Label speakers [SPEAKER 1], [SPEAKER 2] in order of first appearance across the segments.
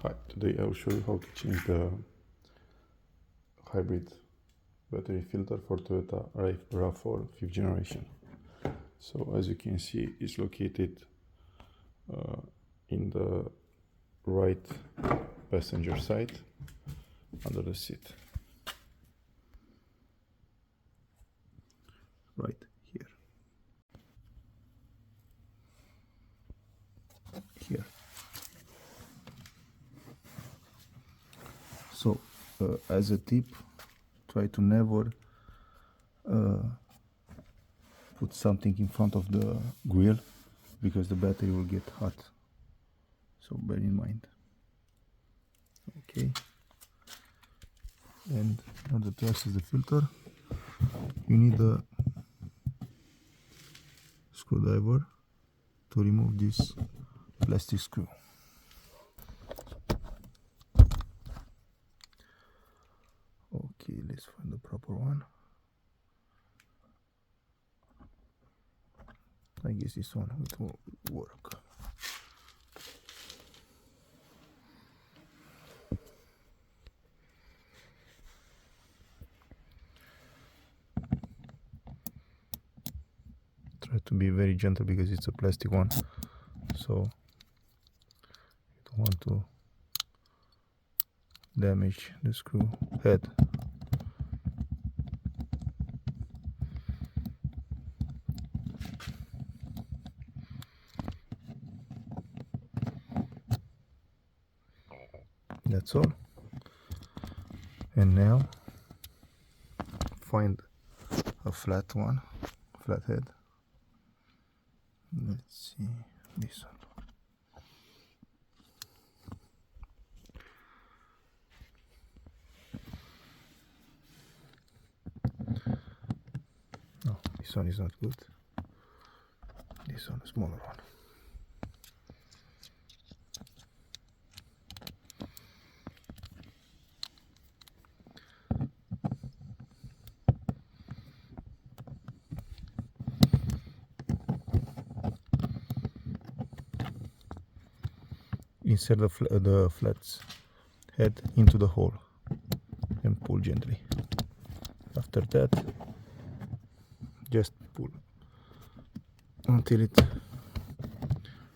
[SPEAKER 1] Hi, today I will show you how to change the hybrid battery filter for Toyota RAV4 5th generation. So as you can see, it's located in the right passenger side under the seat. Right here. Here. So as a tip, try to never put something in front of the grill because the battery will get hot. So bear in mind. Okay. And in order to access the filter, you need a screwdriver to remove this plastic screw. Okay, let's find the proper one. I guess this one will work. Try to be very gentle because it's a plastic one, so you don't want to damage the screw head. That's all. And now find a flat one, flat head. Let's see this one. No, this one is not good. This one, a smaller one. Insert the flat's head into the hole and pull gently. After that, just pull until it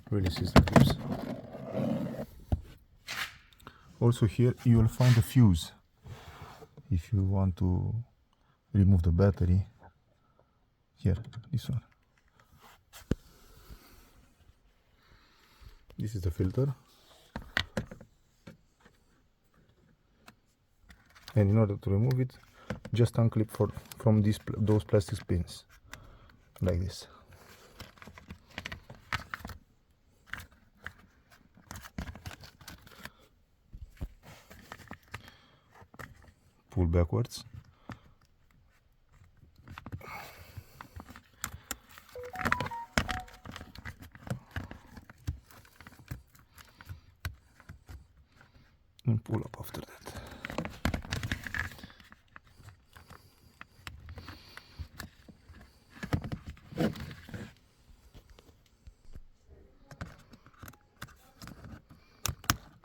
[SPEAKER 1] releases the clips. Also here you will find a fuse if you want to remove the battery. Here, this one. This is the filter. And in order to remove it, just unclip from those plastic pins, like this. Pull backwards. And pull up after that.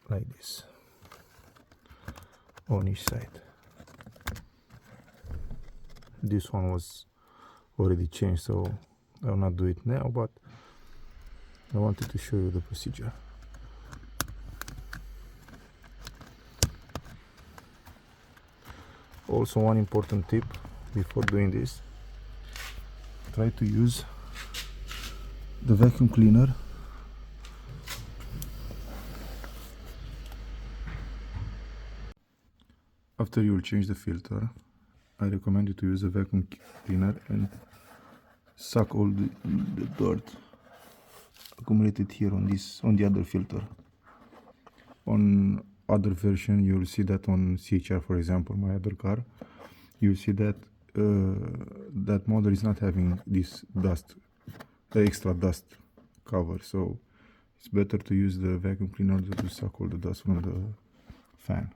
[SPEAKER 1] Like this, on each side. This one was already changed, so I will not do it now, but I wanted to show you the procedure. Also, one important tip before doing this: try to use the vacuum cleaner after you will change the filter. I recommend you to use a vacuum cleaner and suck all the dirt accumulated here on the other filter. On other version you will see that on CHR, for example, my other car, you will see that that model is not having this dust, the extra dust cover, so it's better to use the vacuum cleaner to suck all the dust from the fan.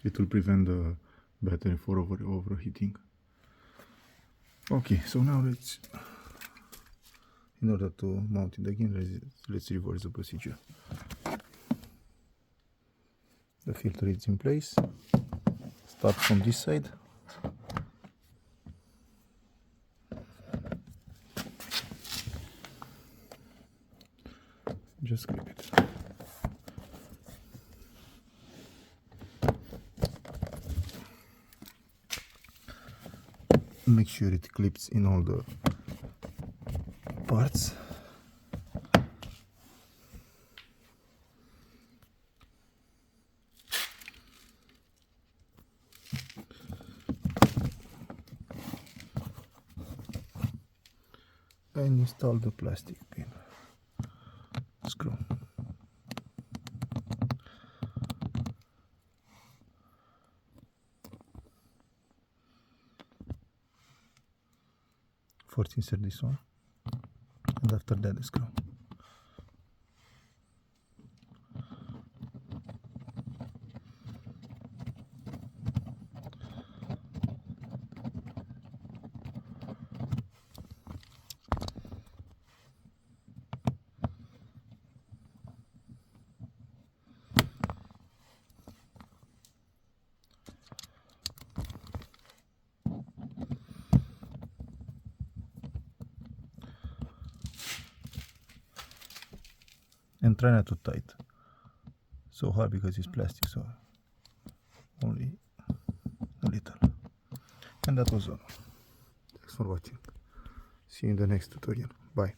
[SPEAKER 1] It will prevent the battery for overheating. Okay, so now in order to mount it again, let's reverse the procedure. The filter is in place. Start from this side. Just clip it. Make sure it clips in all the parts. And install the plastic pin screw. First insert this one, and after that the screw. And try not to tight so hard because it's plastic, so only a little. And that was all. Thanks for watching. See you in the next tutorial. Bye.